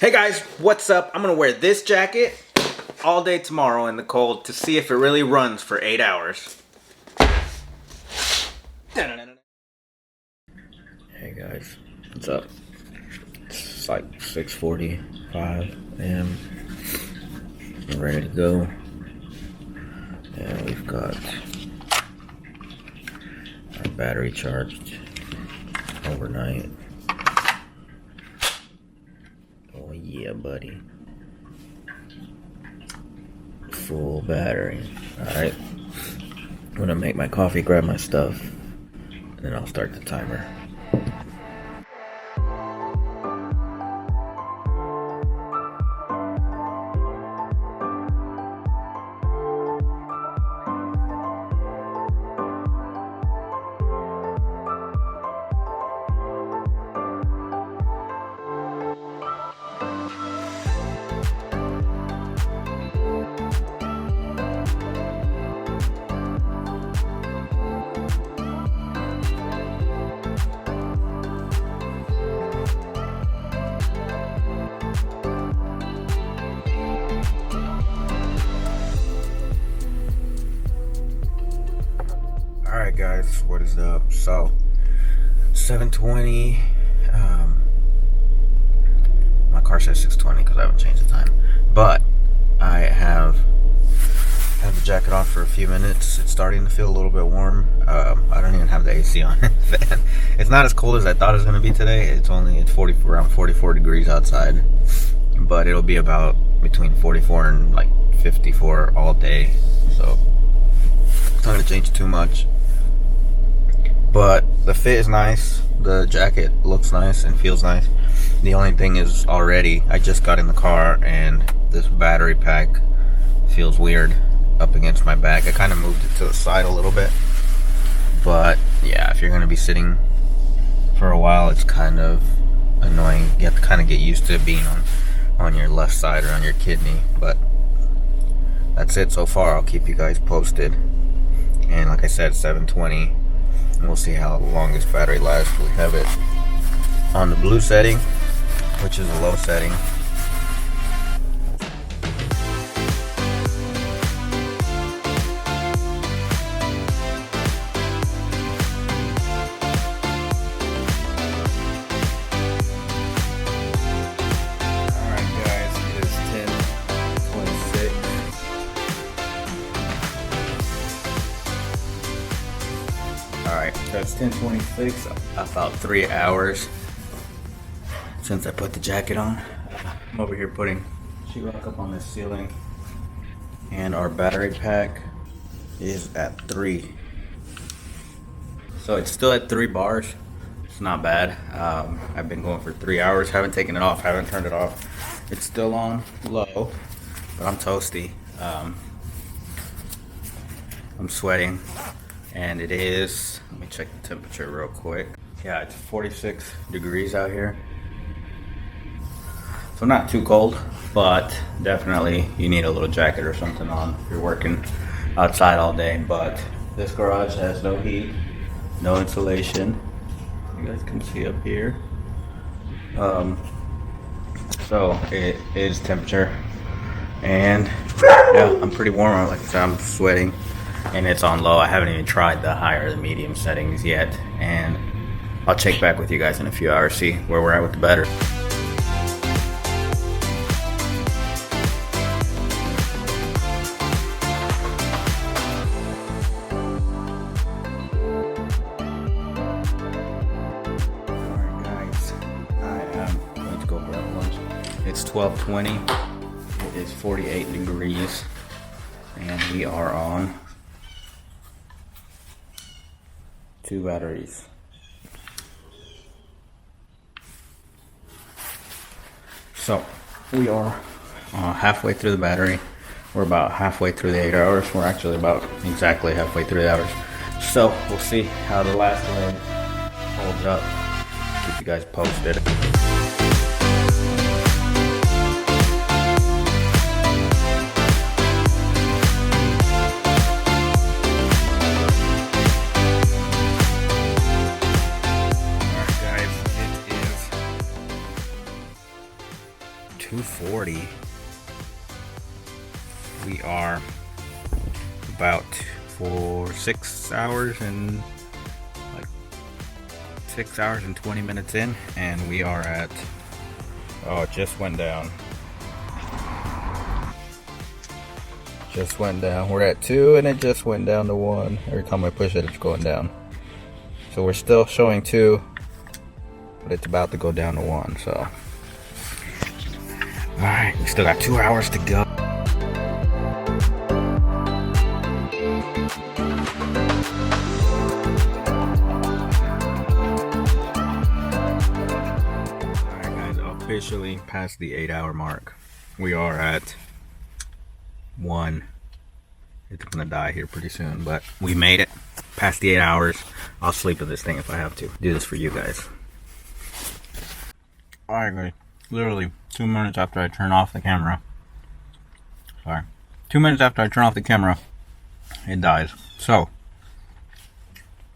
Hey guys, what's up? I'm gonna wear this jacket all day tomorrow in the cold to see if it really runs for 8 hours. Hey guys, what's up? It's like 6:45 a.m. We're ready to go. And we've got our battery charged overnight. Oh yeah, buddy. Full battery. Alright. I'm gonna make my coffee, grab my stuff, and then I'll start the timer. Alright guys, what is up? So 7:20, my car says 6:20 because I haven't changed the time, but I have the jacket on for a few minutes. It's starting to feel a little bit warm. I don't even have the AC on. It's not as cold as I thought it was going to be today. It's around 44 degrees outside, but it'll be about between 44 and like 54 all day, so it's not going to change too much. But the fit is nice, the jacket looks nice and feels nice. The only thing is, already I just got in the car and this battery pack feels weird up against my back. I kind of moved it to the side a little bit, but yeah, if you're going to be sitting for a while, it's kind of annoying. You have to kind of get used to being on your left side or on your kidney. But that's it so far. I'll keep you guys posted. And like I said, 7:20. We'll see how long this battery lasts. We have it on the blue setting, which is a low setting. Alright guys, it is 10:26. Alright, that's 10:26, about 3 hours since I put the jacket on. I'm over here putting sheetrock up on this ceiling, and our battery pack is at 3. So it's still at 3 bars. It's not bad. I've been going for 3 hours, haven't taken it off, haven't turned it off. It's still on low, but I'm toasty. I'm sweating. And it is, let me check the temperature real quick. Yeah, it's 46 degrees out here. So not too cold, but definitely you need a little jacket or something on if you're working outside all day. But this garage has no heat, no insulation. You guys can see up here. So it is temperature. And yeah, I'm pretty warm. Like I said, I'm sweating. And it's on low. I haven't even tried the higher or the medium settings yet, and I'll check back with you guys in a few hours, see where we're at with the battery. Alright guys, I am going to go grab lunch. It's 12:20. It is 48 degrees, and we are on 2 batteries. So we are halfway through the battery. We're about halfway through the 8 hours. We're actually about exactly halfway through the hours. So we'll see how the last leg holds up. Keep you guys posted. 2:40. We are about for 6 hours and 6 hours and 20 minutes in, and we are at, oh, it just went down. Just went down. We're at 2 and it just went down to 1. Every time I push it, it's going down. So we're still showing 2, but it's about to go down to 1. So alright, we still got 2 hours to go. Alright guys, officially past the 8-hour mark. We are at 1. It's gonna die here pretty soon, but we made it past the 8 hours. I'll sleep with this thing if I have to. Do this for you guys. Alright guys, literally 2 minutes after I turn off the camera. Sorry. 2 minutes after I turn off the camera, it dies. So,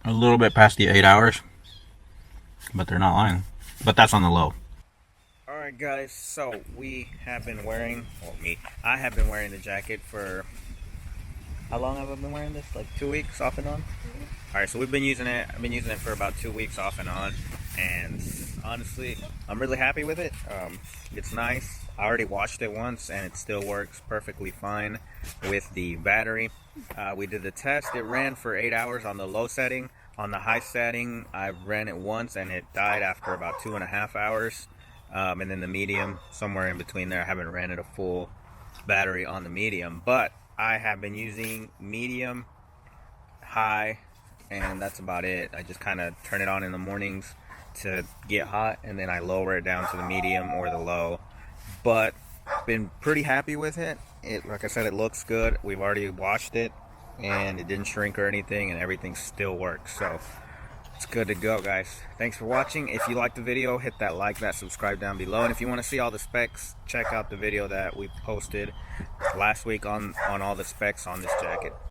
a little bit past the 8 hours, but they're not lying. But that's on the low. Alright guys, so we have been wearing, well I have been wearing the jacket for, how long have I been wearing this? Like 2 weeks off and on? Alright, so we've been using it, I've been using it for about 2 weeks off and on, and honestly, I'm really happy with it. It's nice. I already washed it once and it still works perfectly fine with the battery. We did the test, it ran for 8 hours on the low setting. On the high setting, I ran it once and it died after about 2.5 hours. And then the medium, somewhere in between there, I haven't ran it a full battery on the medium, but I have been using medium, high, and that's about it. I just kind of turn it on in the mornings to get hot, and then I lower it down to the medium or the low. But been pretty happy with it. Like I said, it looks good. We've already washed it and it didn't shrink or anything, and everything still works. So it's good to go, guys. Thanks for watching. If you liked the video, hit that like, that subscribe down below, and if you want to see all the specs, check out the video that we posted last week on all the specs on this jacket.